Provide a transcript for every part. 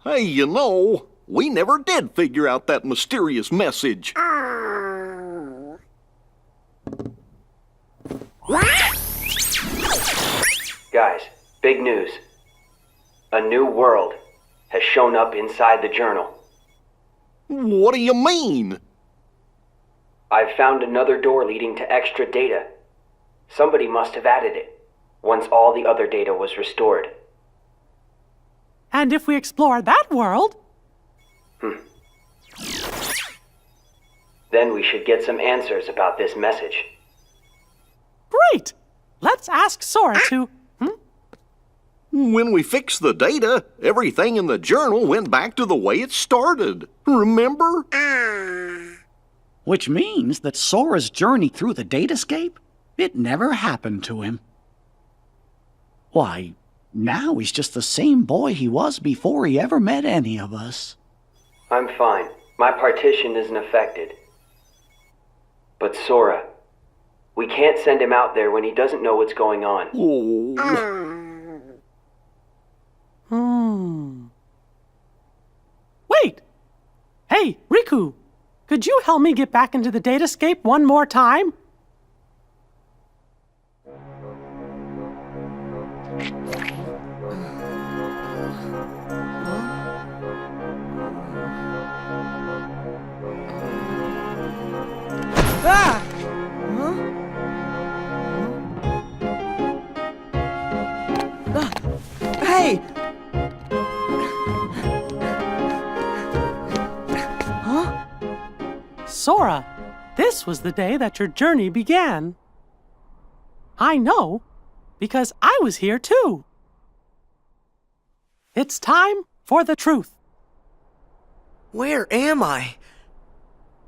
Hey, we never did figure out that mysterious message. Guys, big news. A new world has shown up inside the journal. What do you mean? I've found another door leading to extra data. Somebody must have added it, once all the other data was restored. And if we explore that world... Then we should get some answers about this message. Great! Let's ask Sora to... When we fixed the data, everything in the journal went back to the way it started. Remember? Which means that Sora's journey through the datascape, it never happened to him. Why, now he's just the same boy he was before he ever met any of us. I'm fine. My partition isn't affected. But Sora, we can't send him out there when he doesn't know what's going on. Wait! Hey, Riku! Could you help me get back into the datascape one more time? Ah! Hey! Sora, this was the day that your journey began. I know, because I was here too. It's time for the truth. Where am I?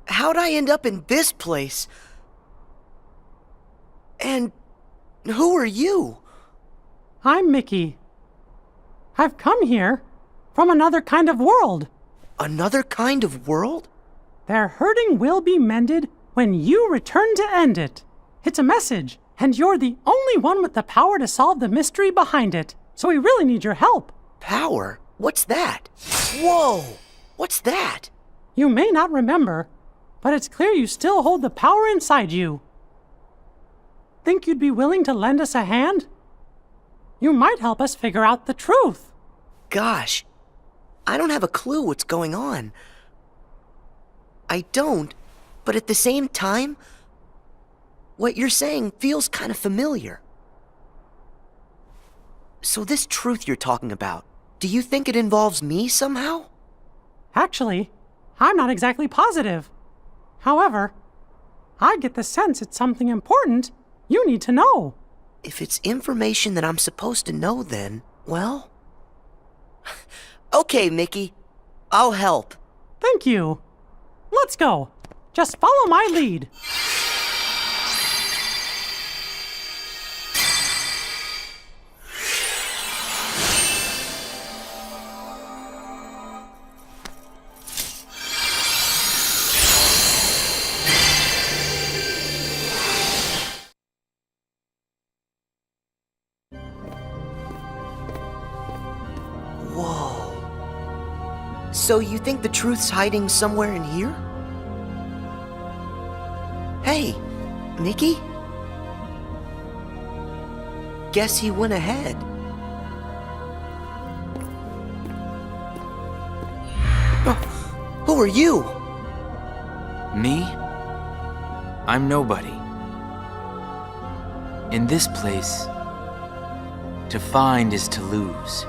How'd I end up in this place? And who are you? I'm Mickey. I've come here from another kind of world. Another kind of world? Their hurting will be mended when you return to end it. It's a message, and you're the only one with the power to solve the mystery behind it. So we really need your help. Power? What's that? Whoa! What's that? You may not remember, but it's clear you still hold the power inside you. Think you'd be willing to lend us a hand? You might help us figure out the truth. Gosh, I don't have a clue what's going on. I don't, but at the same time, what you're saying feels kind of familiar. So this truth you're talking about, do you think it involves me somehow? Actually, I'm not exactly positive. However, I get the sense it's something important you need to know. If it's information that I'm supposed to know, then, well... Okay, Mickey. I'll help. Thank you. Let's go. Just follow my lead. Whoa. So you think the truth's hiding somewhere in here? Hey, Mickey? Guess he went ahead. Who are you? Me? I'm nobody. In this place, to find is to lose.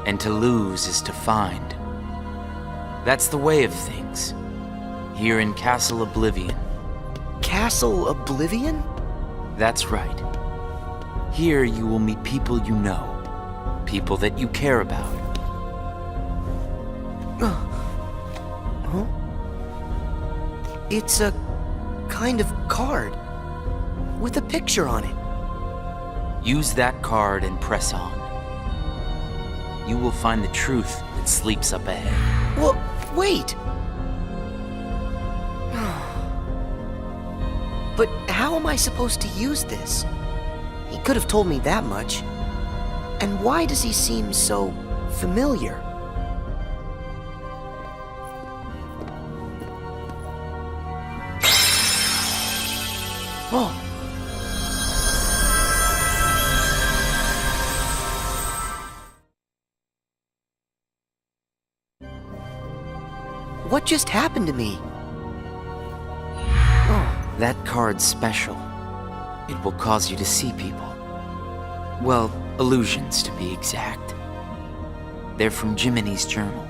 And to lose is to find. That's the way of things. Here in Castle Oblivion. Castle Oblivion? That's right. Here you will meet people you know. People that you care about. Huh? It's a kind of card with a picture on it. Use that card and press on. You will find the truth that sleeps up ahead. Well, wait! But how am I supposed to use this? He could have told me that much. And why does he seem so familiar. Oh. What just happened to me? Oh, That card's special. It will cause you to see people. Well, illusions to be exact. They're from Jiminy's journal.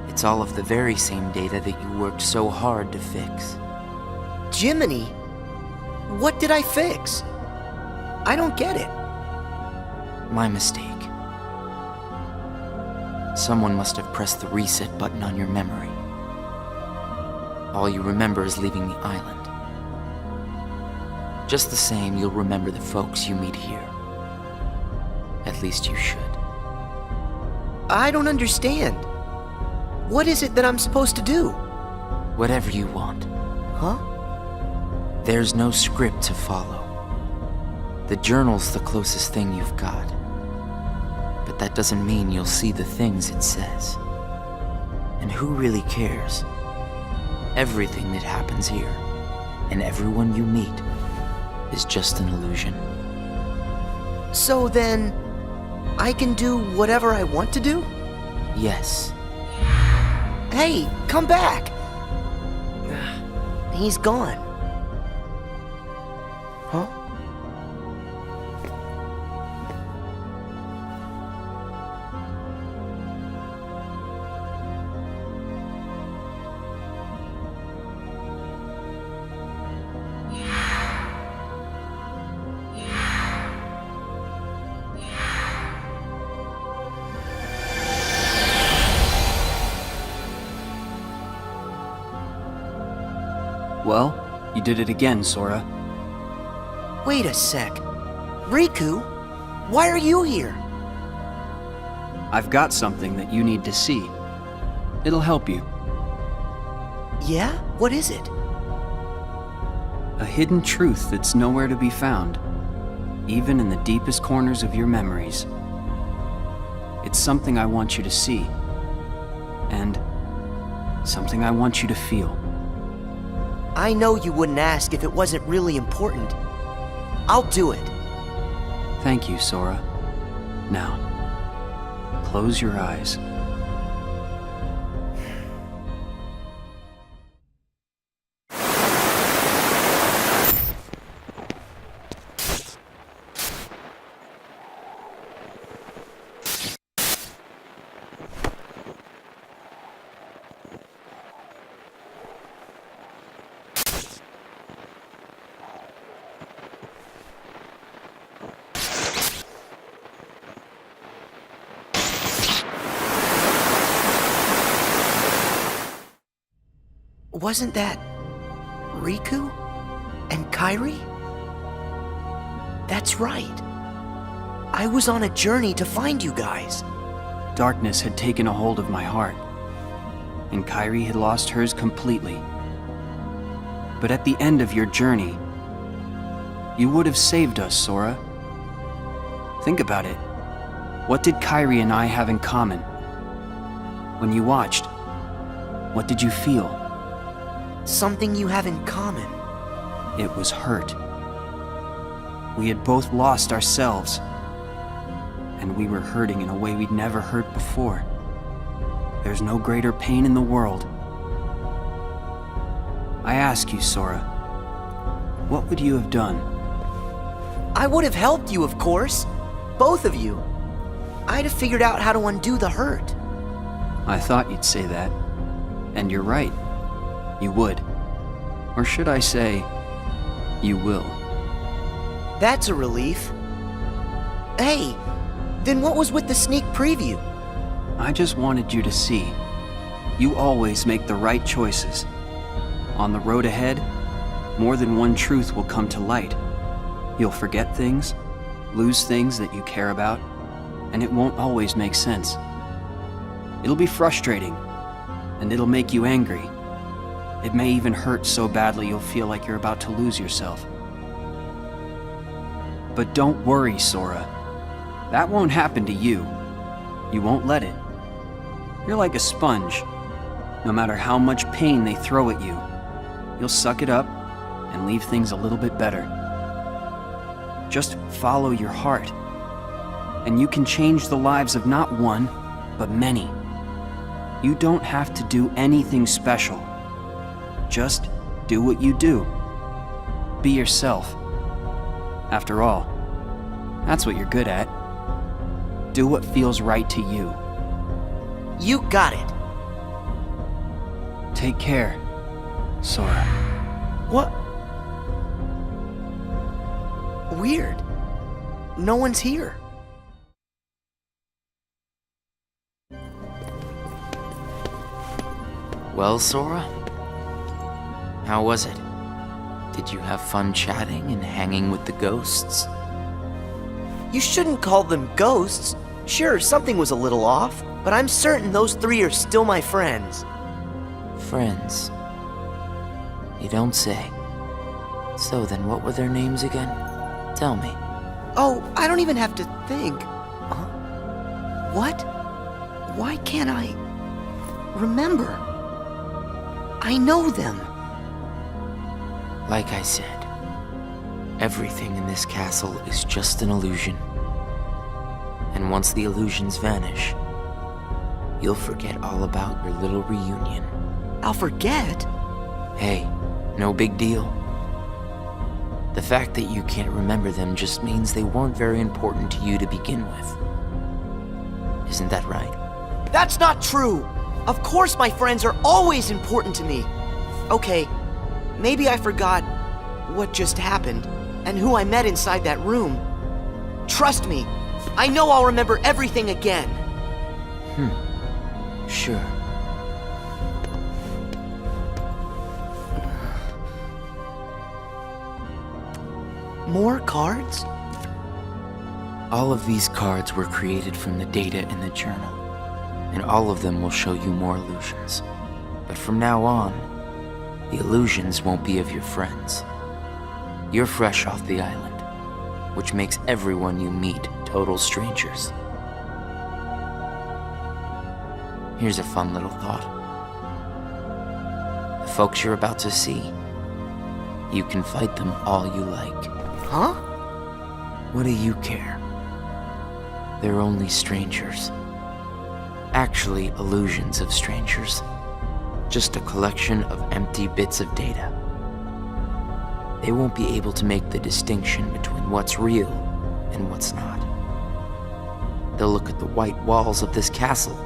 It's all of the very same data that you worked so hard to fix. Jiminy? What did I fix? I don't get it. My mistake. Someone must have pressed the reset button on your memory. All you remember is leaving the island. Just the same, you'll remember the folks you meet here. At least you should. I don't understand. What is it that I'm supposed to do? Whatever you want. Huh? There's no script to follow. The journal's the closest thing you've got. But that doesn't mean you'll see the things it says. And who really cares? Everything that happens here, and everyone you meet, is just an illusion. So then, I can do whatever I want to do? Yes. Hey, come back! He's gone. Huh? Well, you did it again, Sora. Wait a sec. Riku, why are you here? I've got something that you need to see. It'll help you. Yeah? What is it? A hidden truth that's nowhere to be found, even in the deepest corners of your memories. It's something I want you to see, and something I want you to feel. I know you wouldn't ask if it wasn't really important. I'll do it. Thank you, Sora. Now, close your eyes. Wasn't that Riku and Kairi? That's right. I was on a journey to find you guys. Darkness had taken a hold of my heart, and Kairi had lost hers completely. But at the end of your journey, you would have saved us, Sora. Think about it. What did Kairi and I have in common? When you watched, what did you feel? Something you have in common. It was hurt. We had both lost ourselves, and we were hurting in a way we'd never hurt before. There's no greater pain in the world. I ask you, Sora, what would you have done? I would have helped you, of course. Both of you. I'd have figured out how to undo the hurt. I thought you'd say that, and you're right. You would. Or should I say, you will. That's a relief. Hey, then what was with the sneak preview? I just wanted you to see. You always make the right choices. On the road ahead, more than one truth will come to light. You'll forget things, lose things that you care about, and it won't always make sense. It'll be frustrating, and it'll make you angry. It may even hurt so badly you'll feel like you're about to lose yourself. But don't worry, Sora. That won't happen to you. You won't let it. You're like a sponge. No matter how much pain they throw at you, you'll suck it up and leave things a little bit better. Just follow your heart, and you can change the lives of not one, but many. You don't have to do anything special. Just do what you do. Be yourself. After all, that's what you're good at. Do what feels right to you. You got it. Take care, Sora. What? Weird. No one's here. Well, Sora? How was it? Did you have fun chatting and hanging with the ghosts? You shouldn't call them ghosts. Sure, something was a little off, but I'm certain those three are still my friends. Friends? You don't say. So then what were their names again? Tell me. Oh, I don't even have to think. What? Why can't I remember? I know them. Like I said, everything in this castle is just an illusion. And once the illusions vanish, you'll forget all about your little reunion. I'll forget? Hey, no big deal. The fact that you can't remember them just means they weren't very important to you to begin with. Isn't that right? That's not true! Of course my friends are always important to me. Okay, maybe I forgot what just happened and who I met inside that room. Trust me, I know I'll remember everything again. Sure. More cards? All of these cards were created from the data in the journal, and all of them will show you more illusions. But from now on, the illusions won't be of your friends. You're fresh off the island, which makes everyone you meet total strangers. Here's a fun little thought. The folks you're about to see, you can fight them all you like. Huh? What do you care? They're only strangers. Actually, illusions of strangers. Just a collection of empty bits of data. They won't be able to make the distinction between what's real and what's not. They'll look at the white walls of this castle,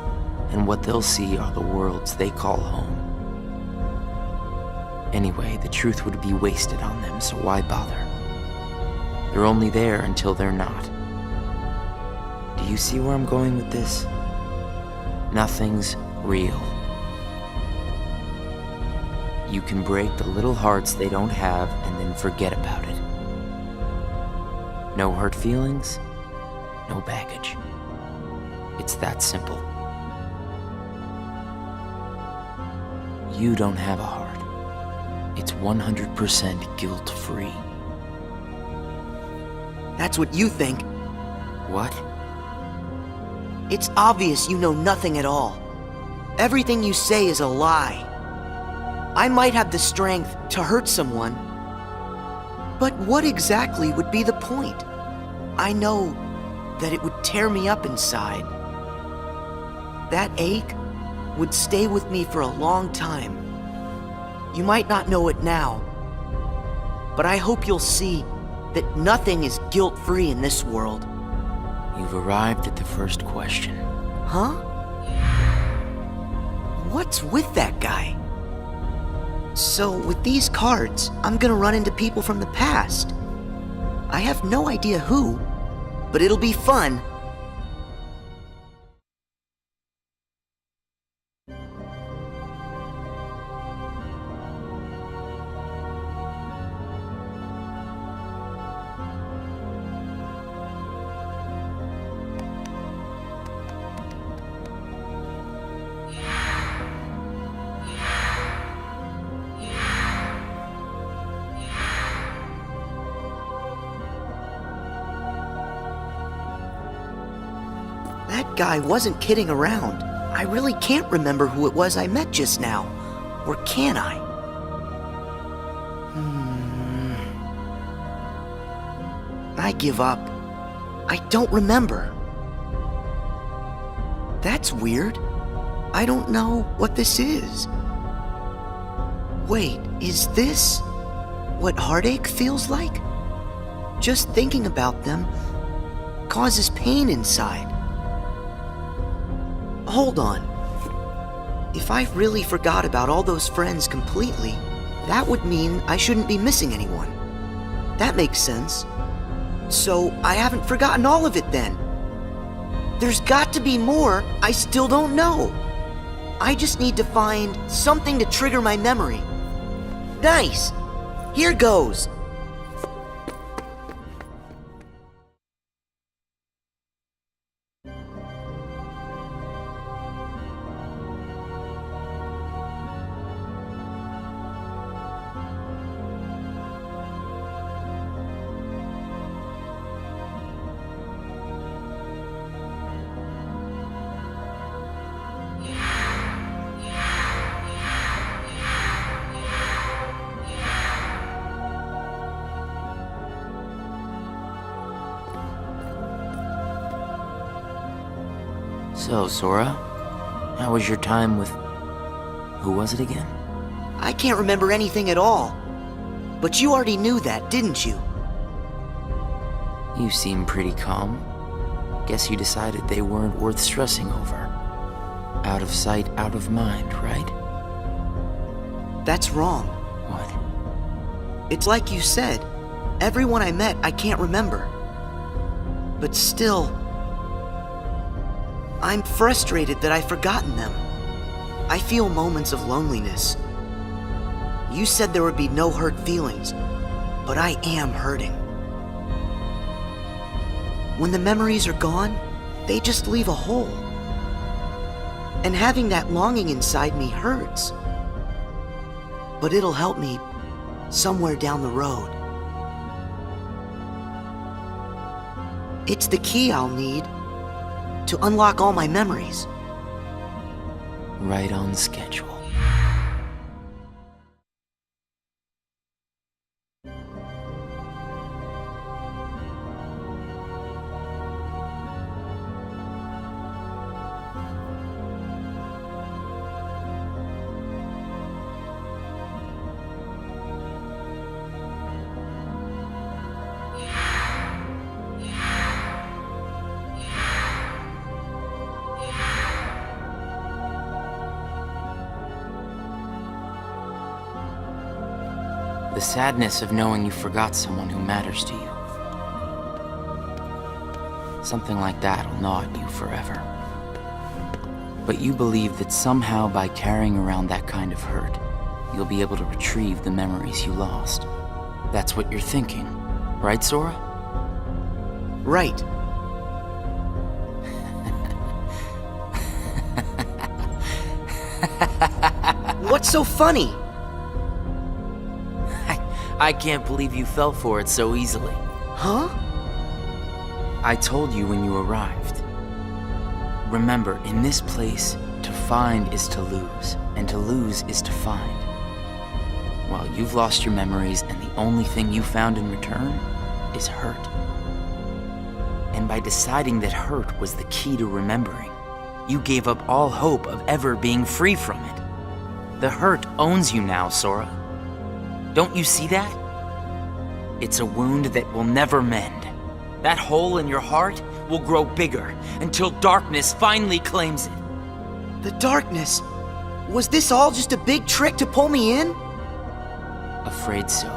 and what they'll see are the worlds they call home. Anyway, the truth would be wasted on them, so why bother? They're only there until they're not. Do you see where I'm going with this? Nothing's real. You can break the little hearts they don't have and then forget about it. No hurt feelings, no baggage. It's that simple. You don't have a heart. It's 100% guilt-free. That's what you think. What? It's obvious you know nothing at all. Everything you say is a lie. I might have the strength to hurt someone, but what exactly would be the point? I know that it would tear me up inside. That ache would stay with me for a long time. You might not know it now, but I hope you'll see that nothing is guilt-free in this world. You've arrived at the first question. Huh? What's with that guy? So, with these cards, I'm gonna run into people from the past. I have no idea who, but it'll be fun. that guy wasn't kidding around. I really can't remember who it was I met just now. Or can I? I give up. I don't remember. That's weird. I don't know what this is. Wait, is this what heartache feels like? Just thinking about them causes pain inside. Hold on. If I really forgot about all those friends completely, that would mean I shouldn't be missing anyone. That makes sense. So I haven't forgotten all of it then. There's got to be more I still don't know. I just need to find something to trigger my memory. Nice! Here goes! So, Sora, how was your time with... who was it again? I can't remember anything at all. But you already knew that, didn't you? You seem pretty calm. Guess you decided they weren't worth stressing over. Out of sight, out of mind, right? That's wrong. What? It's like you said. Everyone I met, I can't remember. But still, I'm frustrated that I've forgotten them. I feel moments of loneliness. You said there would be no hurt feelings, but I am hurting. When the memories are gone, they just leave a hole. And having that longing inside me hurts. But it'll help me somewhere down the road. It's the key I'll need to unlock all my memories. Right on schedule. The sadness of knowing you forgot someone who matters to you. Something like that'll gnaw at you forever. But you believe that somehow by carrying around that kind of hurt, you'll be able to retrieve the memories you lost. That's what you're thinking, right, Sora? Right. What's so funny? I can't believe you fell for it so easily. Huh? I told you when you arrived. Remember, in this place, to find is to lose, and to lose is to find. Well, you've lost your memories, and the only thing you found in return is hurt. And by deciding that hurt was the key to remembering, you gave up all hope of ever being free from it. The hurt owns you now, Sora. Don't you see that? It's a wound that will never mend. That hole in your heart will grow bigger until darkness finally claims it. The darkness. Was this all just a big trick to pull me in? Afraid so.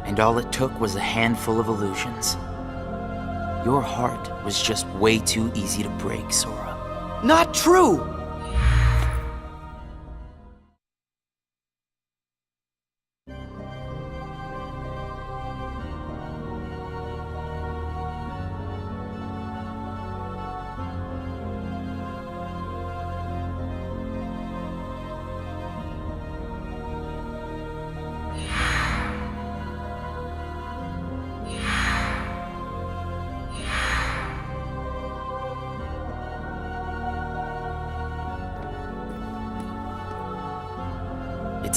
And all it took was a handful of illusions. Your heart was just way too easy to break, Sora. Not true!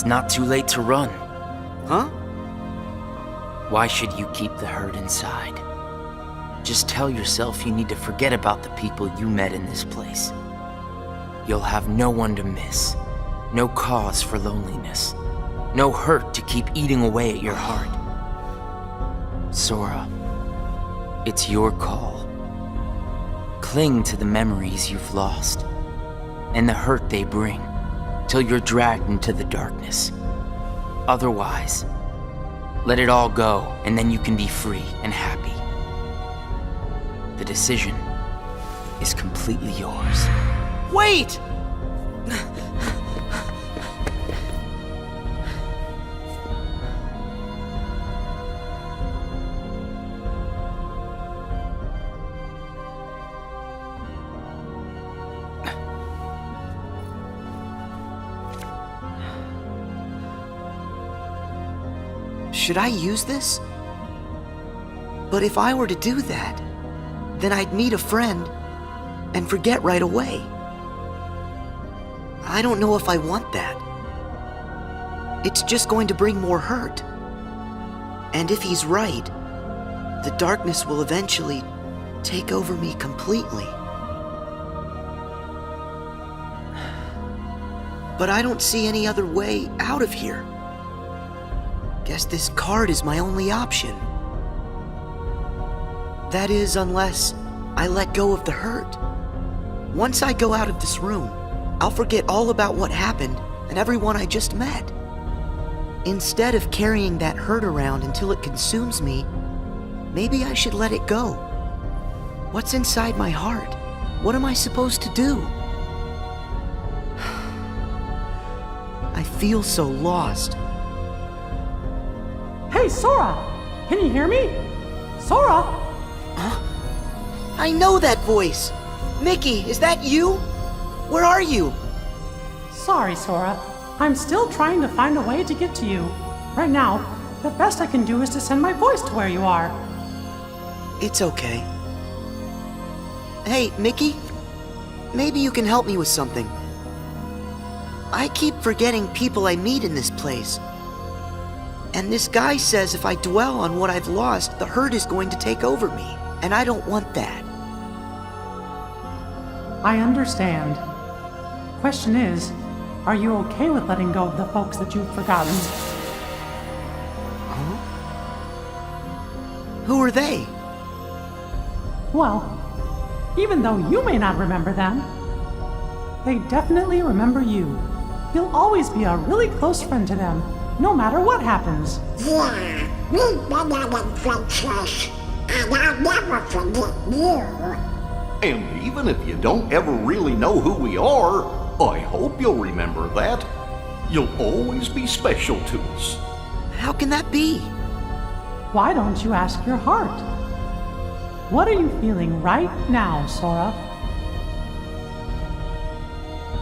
It's not too late to run. Huh? Why should you keep the hurt inside? Just tell yourself you need to forget about the people you met in this place. You'll have no one to miss, no cause for loneliness, no hurt to keep eating away at your heart. Sora, it's your call. Cling to the memories you've lost, and the hurt they bring, till you're dragged into the darkness. Otherwise, let it all go, and then you can be free and happy. The decision is completely yours. Wait! Should I use this? But if I were to do that, then I'd meet a friend and forget right away. I don't know if I want that. It's just going to bring more hurt. And if he's right, the darkness will eventually take over me completely. But I don't see any other way out of here. Guess this card is my only option. That is, unless I let go of the hurt. Once I go out of this room, I'll forget all about what happened and everyone I just met. Instead of carrying that hurt around until it consumes me, maybe I should let it go. What's inside my heart? What am I supposed to do? I feel so lost. Hey, Sora! Can you hear me? Sora! I know that voice! Mickey, is that you? Where are you? Sorry, Sora. I'm still trying to find a way to get to you. Right now, the best I can do is to send my voice to where you are. It's okay. Hey, Mickey? Maybe you can help me with something. I keep forgetting people I meet in this place. And this guy says if I dwell on what I've lost, the hurt is going to take over me. And I don't want that. I understand. Question is, are you okay with letting go of the folks that you've forgotten? Who are they? Well, even though you may not remember them, they definitely remember you. You'll always be a really close friend to them, no matter what happens. Yeah, we've been having friendships, and I'll never forget you. And even if you don't ever really know who we are, I hope you'll remember that. You'll always be special to us. How can that be? Why don't you ask your heart? What are you feeling right now, Sora?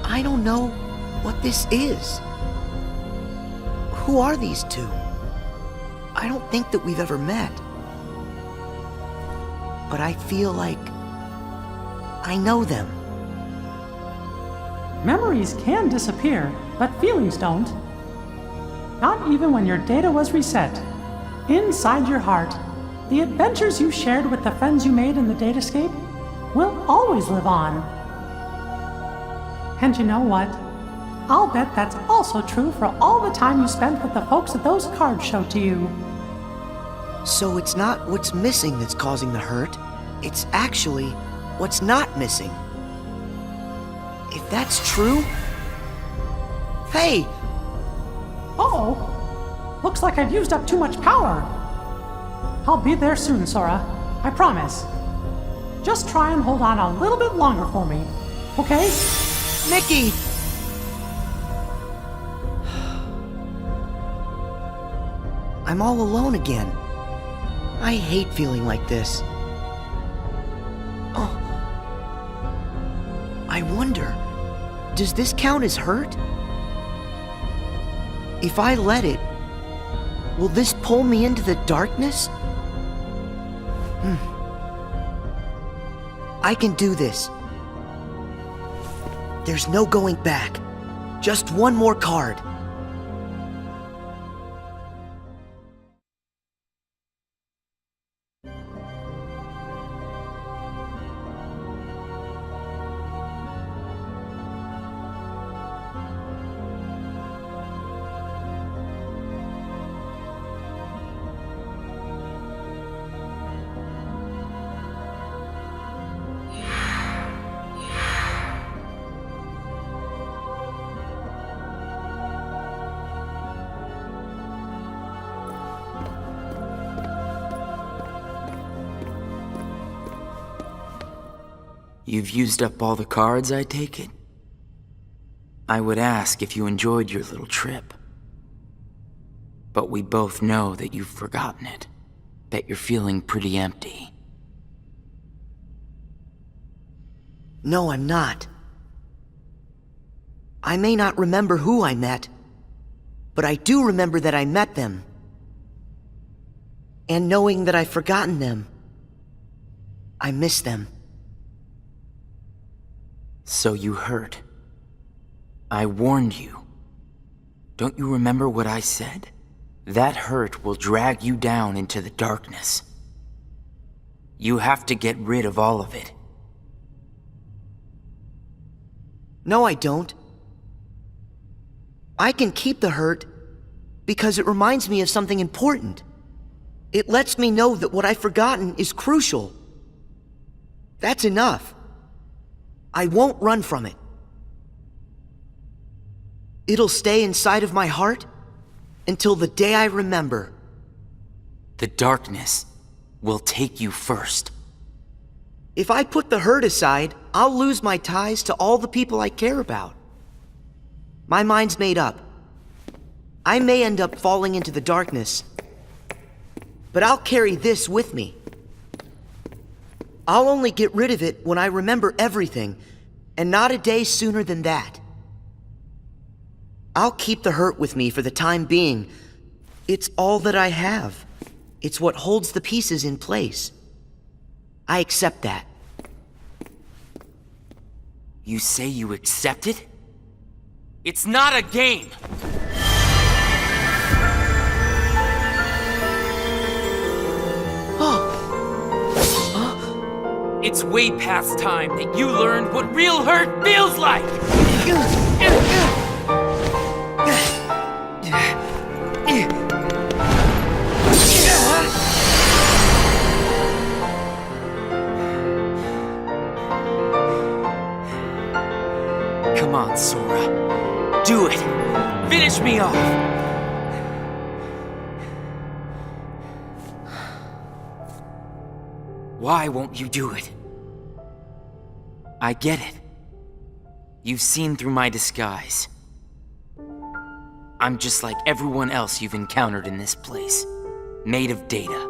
I don't know what this is. Who are these two? I don't think that we've ever met. But I feel like I know them. Memories can disappear, but feelings don't. Not even when your data was reset. Inside your heart, the adventures you shared with the friends you made in the datascape will always live on. And you know what? I'll bet that's also true for all the time you spent with the folks that those cards showed to you. So it's not what's missing that's causing the hurt. It's actually what's not missing. If that's true... Hey! Uh-oh! Looks like I've used up too much power. I'll be there soon, Sora. I promise. Just try and hold on a little bit longer for me, okay? Mickey! I'm all alone again. I hate feeling like this. Oh. I wonder, does this count as hurt? If I let it, will this pull me into the darkness? I can do this. There's no going back. Just one more card. You've used up all the cards, I take it? I would ask if you enjoyed your little trip. But we both know that you've forgotten it. Bet you're feeling pretty empty. No, I'm not. I may not remember who I met, but I do remember that I met them. And knowing that I've forgotten them, I miss them. So you hurt. I warned you. Don't you remember what I said? That hurt will drag you down into the darkness. You have to get rid of all of it. No, I don't. I can keep the hurt because it reminds me of something important. It lets me know that what I've forgotten is crucial. That's enough. I won't run from it. It'll stay inside of my heart until the day I remember. The darkness will take you first. If I put the hurt aside, I'll lose my ties to all the people I care about. My mind's made up. I may end up falling into the darkness, but I'll carry this with me. I'll only get rid of it when I remember everything, and not a day sooner than that. I'll keep the hurt with me for the time being. It's all that I have. It's what holds the pieces in place. I accept that. You say you accept it? It's not a game! It's way past time that you learned what real hurt feels like! Come on, Sora. Do it! Finish me off! Why won't you do it? I get it. You've seen through my disguise. I'm just like everyone else you've encountered in this place, made of data.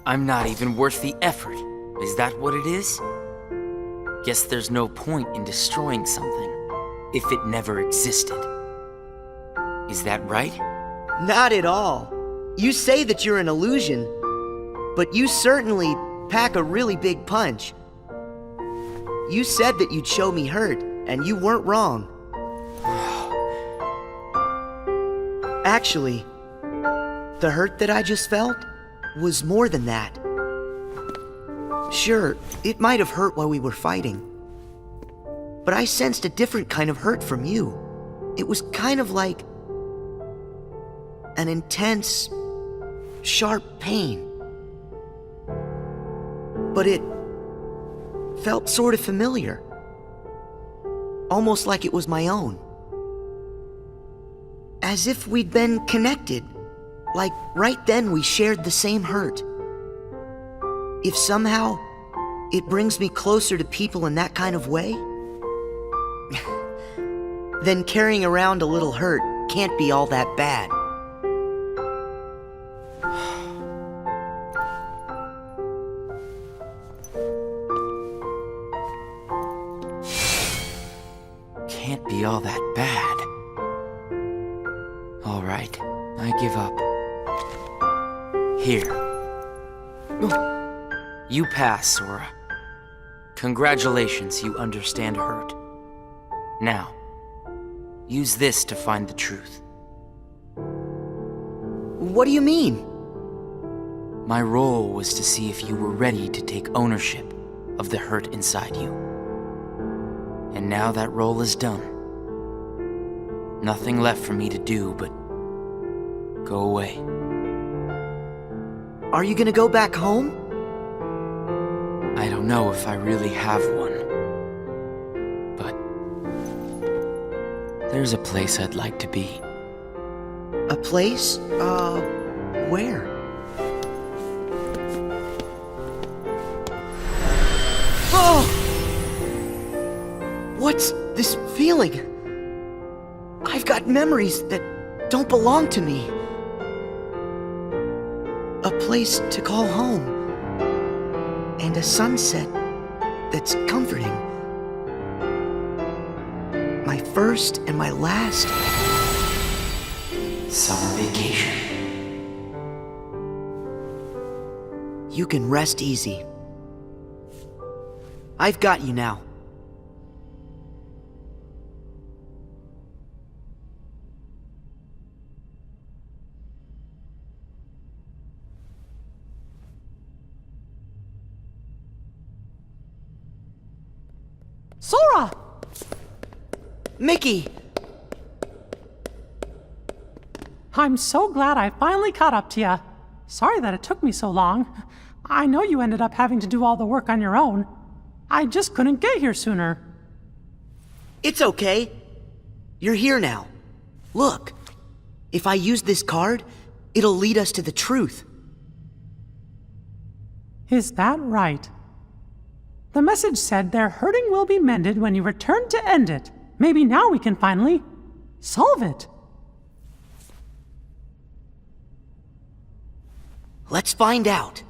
I'm not even worth the effort. Is that what it is? Guess there's no point in destroying something if it never existed. Is that right? Not at all. You say that you're an illusion, but you certainly pack a really big punch. You said that you'd show me hurt, and you weren't wrong. Actually, the hurt that I just felt was more than that. Sure, it might have hurt while we were fighting, but I sensed a different kind of hurt from you. It was kind of like an intense, sharp pain. But it felt sort of familiar. Almost like it was my own. As if we'd been connected. Like right then we shared the same hurt. If somehow it brings me closer to people in that kind of way, then carrying around a little hurt can't be all that bad. Can't be all that bad. All right, I give up. Here. You pass, Sora. Congratulations, you understand hurt. Now, use this to find the truth. What do you mean? My role was to see if you were ready to take ownership of the hurt inside you. And now that role is done. Nothing left for me to do but go away. Are you gonna go back home? I don't know if I really have one. But there's a place I'd like to be. A place? Where? This feeling. I've got memories that don't belong to me. A place to call home. And a sunset that's comforting. My first and my last Summer vacation. You can rest easy. I've got you now. Sora! Mickey! I'm so glad I finally caught up to you. Sorry that it took me so long. I know you ended up having to do all the work on your own. I just couldn't get here sooner. It's okay. You're here now. Look. If I use this card, it'll lead us to the truth. Is that right? The message said their hurting will be mended when you return to end it. Maybe now we can finally solve it. Let's find out.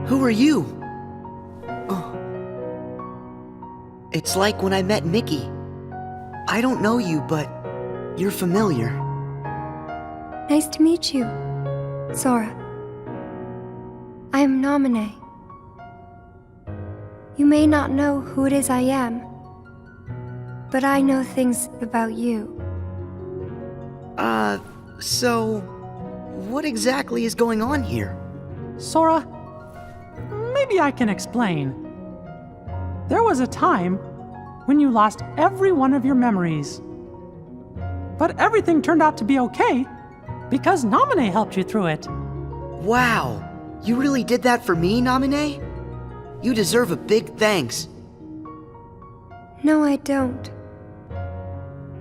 Who are you? Oh. It's like when I met Mickey. I don't know you, but you're familiar. Nice to meet you, Sora. I am Namine. You may not know who it is I am, but I know things about you. So what exactly is going on here? Sora, maybe I can explain. There was a time when you lost every one of your memories. But everything turned out to be okay because Namine helped you through it. Wow, you really did that for me, Namine? You deserve a big thanks. No, I don't.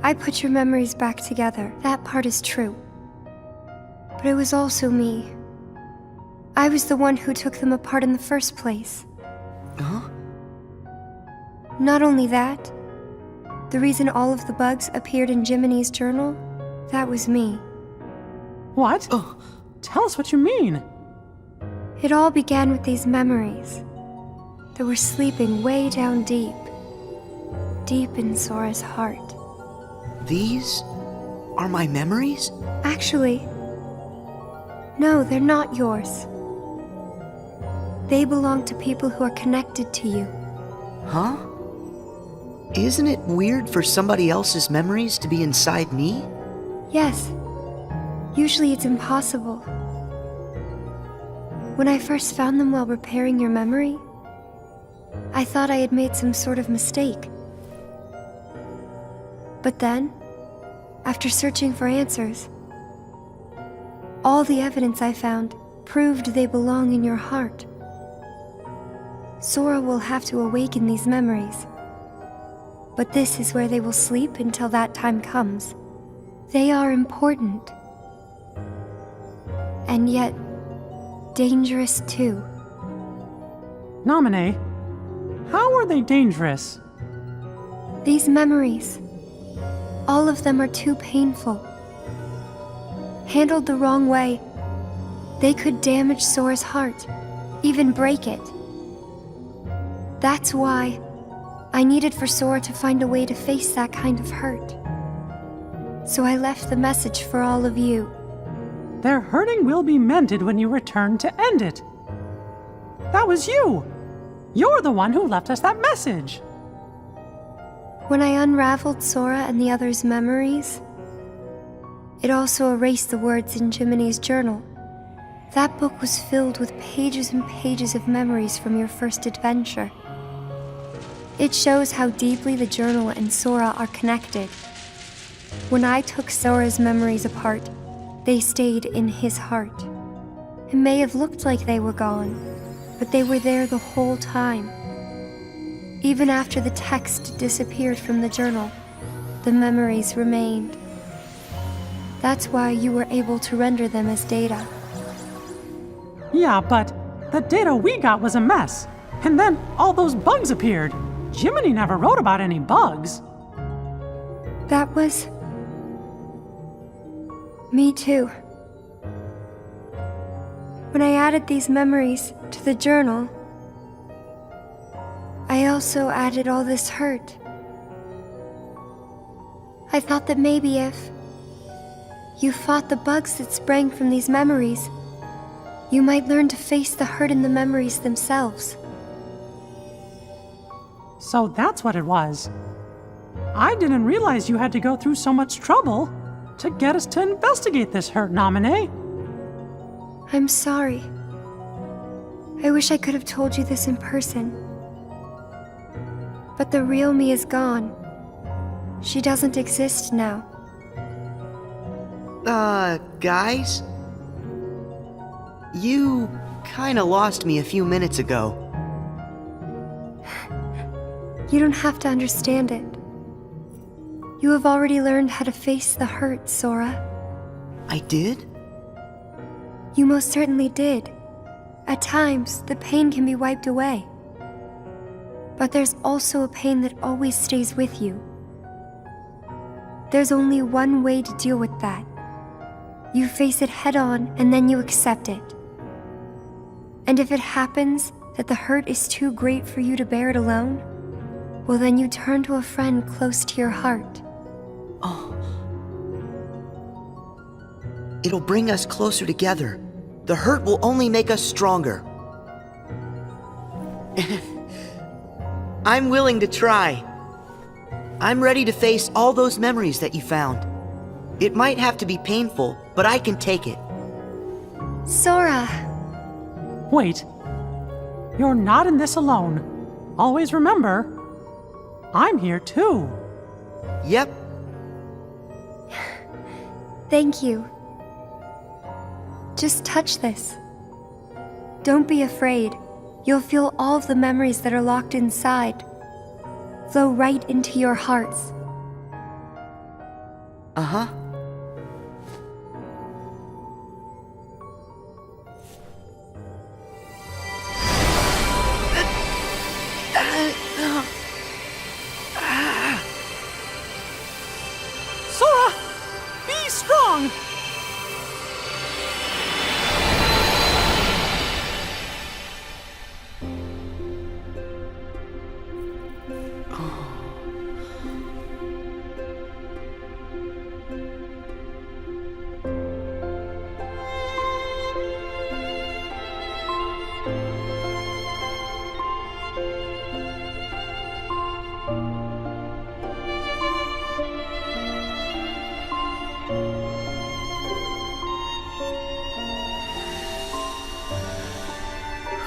I put your memories back together. That part is true. But it was also me. I was the one who took them apart in the first place. Huh? Not only that, the reason all of the bugs appeared in Jiminy's journal, that was me. What? Oh. Tell us what you mean. It all began with these memories that were sleeping way down deep, deep in Sora's heart. These are my memories? Actually, no, they're not yours. They belong to people who are connected to you. Huh? Isn't it weird for somebody else's memories to be inside me? Yes. Usually it's impossible. When I first found them while repairing your memory, I thought I had made some sort of mistake. But then, after searching for answers, all the evidence I found proved they belong in your heart. Sora will have to awaken these memories. But this is where they will sleep until that time comes. They are important. And yet, dangerous too. Namine, how are they dangerous? These memories, all of them are too painful. Handled the wrong way, they could damage Sora's heart, even break it. That's why I needed for Sora to find a way to face that kind of hurt. So I left the message for all of you. Their hurting will be mended when you return to end it. That was you. You're the one who left us that message. When I unraveled Sora and the others' memories, it also erased the words in Jiminy's journal. That book was filled with pages and pages of memories from your first adventure. It shows how deeply the journal and Sora are connected. When I took Sora's memories apart, they stayed in his heart. It may have looked like they were gone, but they were there the whole time. Even after the text disappeared from the journal, the memories remained. That's why you were able to render them as data. Yeah, but the data we got was a mess. And then all those bugs appeared. Jiminy never wrote about any bugs. That was... me too. When I added these memories to the journal, I also added all this hurt. I thought that maybe if you fought the bugs that sprang from these memories, you might learn to face the hurt in the memories themselves. So that's what it was. I didn't realize you had to go through so much trouble to get us to investigate this hurt, Nominee. I'm sorry. I wish I could have told you this in person. But the real me is gone. She doesn't exist now. Guys? You kinda lost me a few minutes ago. You don't have to understand it. You have already learned how to face the hurt, Sora. I did? You most certainly did. At times, the pain can be wiped away. But there's also a pain that always stays with you. There's only one way to deal with that. You face it head on and then you accept it. And if it happens that the hurt is too great for you to bear it alone, well then you turn to a friend close to your heart. Oh. It'll bring us closer together. The hurt will only make us stronger. I'm willing to try. I'm ready to face all those memories that you found. It might have to be painful, but I can take it. Sora! Wait. You're not in this alone. Always remember, I'm here too. Yep. Thank you. Just touch this. Don't be afraid. You'll feel all of the memories that are locked inside flow right into your hearts. Uh-huh. Sora! Be strong!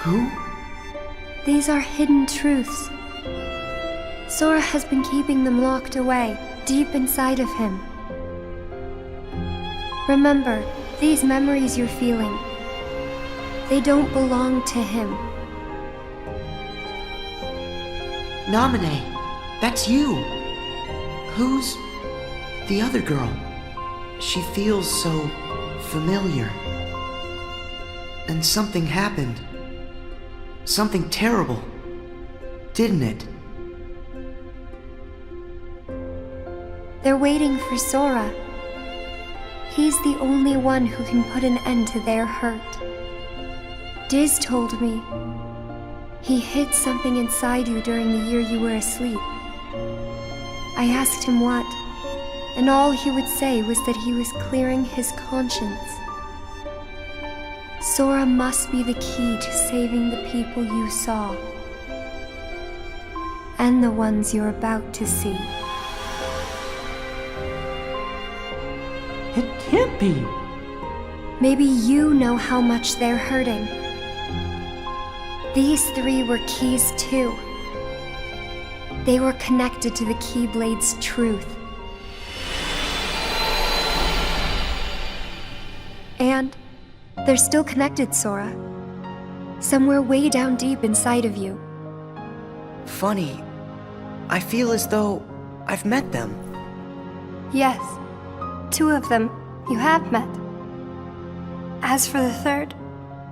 Who? These are hidden truths. Sora has been keeping them locked away, deep inside of him. Remember, these memories you're feeling, they don't belong to him. Nominee, that's you. Who's the other girl? She feels so familiar. And something happened. Something terrible, didn't it? They're waiting for Sora. He's the only one who can put an end to their hurt. Diz told me he hid something inside you during the year you were asleep. I asked him what, and all he would say was that he was clearing his conscience. Sora must be the key to saving the people you saw. And the ones you're about to see. It can't be. Maybe you know how much they're hurting. These three were keys too. They were connected to the Keyblade's truth. And they're still connected, Sora. Somewhere way down deep inside of you. Funny. I feel as though I've met them. Yes, 2 of them you have met. As for the third,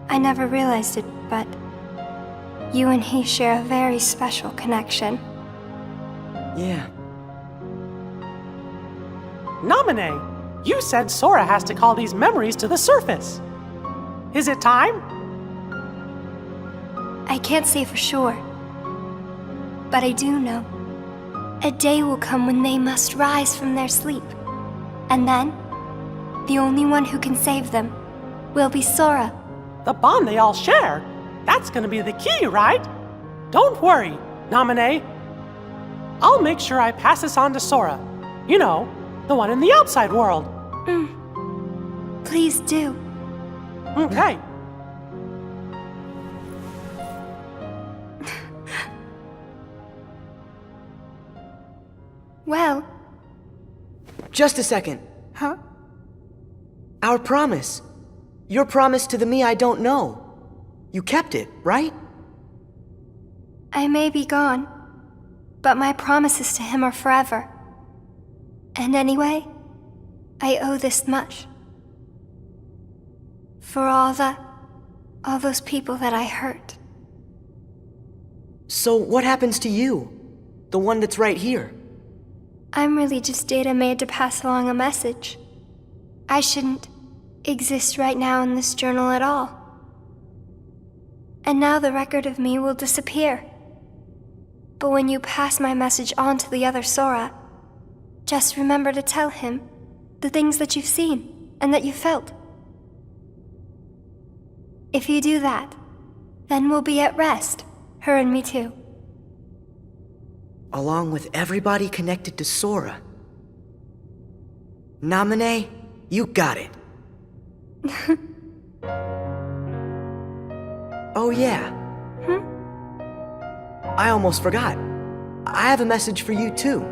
I never realized it, but you and he share a very special connection. Yeah. Naminé, you said Sora has to call these memories to the surface. Is it time? I can't say for sure, but I do know. A day will come when they must rise from their sleep. And then, the only one who can save them will be Sora. The bond they all share? That's gonna be the key, right? Don't worry, Naminé. I'll make sure I pass this on to Sora. You know, the one in the outside world. Please do. Okay. Well, Just a second. Huh? Our promise. Your promise to the me I don't know. You kept it, right? I may be gone, but my promises to him are forever. And anyway, I owe this much. For all those people that I hurt. So what happens to you? The one that's right here? I'm really just data made to pass along a message. I shouldn't exist right now in this journal at all. And now the record of me will disappear. But when you pass my message on to the other Sora, just remember to tell him the things that you've seen and that you felt. If you do that, then we'll be at rest, her and me too. Along with everybody connected to Sora. Naminé, you got it. Oh yeah. I almost forgot. I have a message for you too.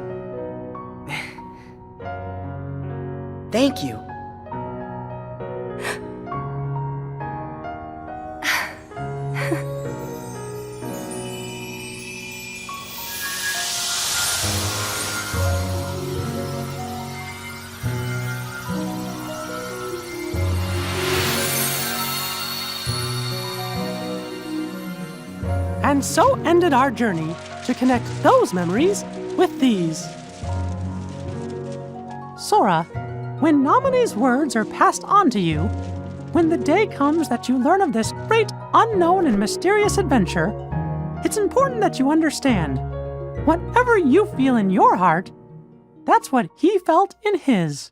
Thank you. And so ended our journey to connect those memories with these. Sora, when Naminé's words are passed on to you, when the day comes that you learn of this great, unknown, and mysterious adventure, it's important that you understand, whatever you feel in your heart, that's what he felt in his.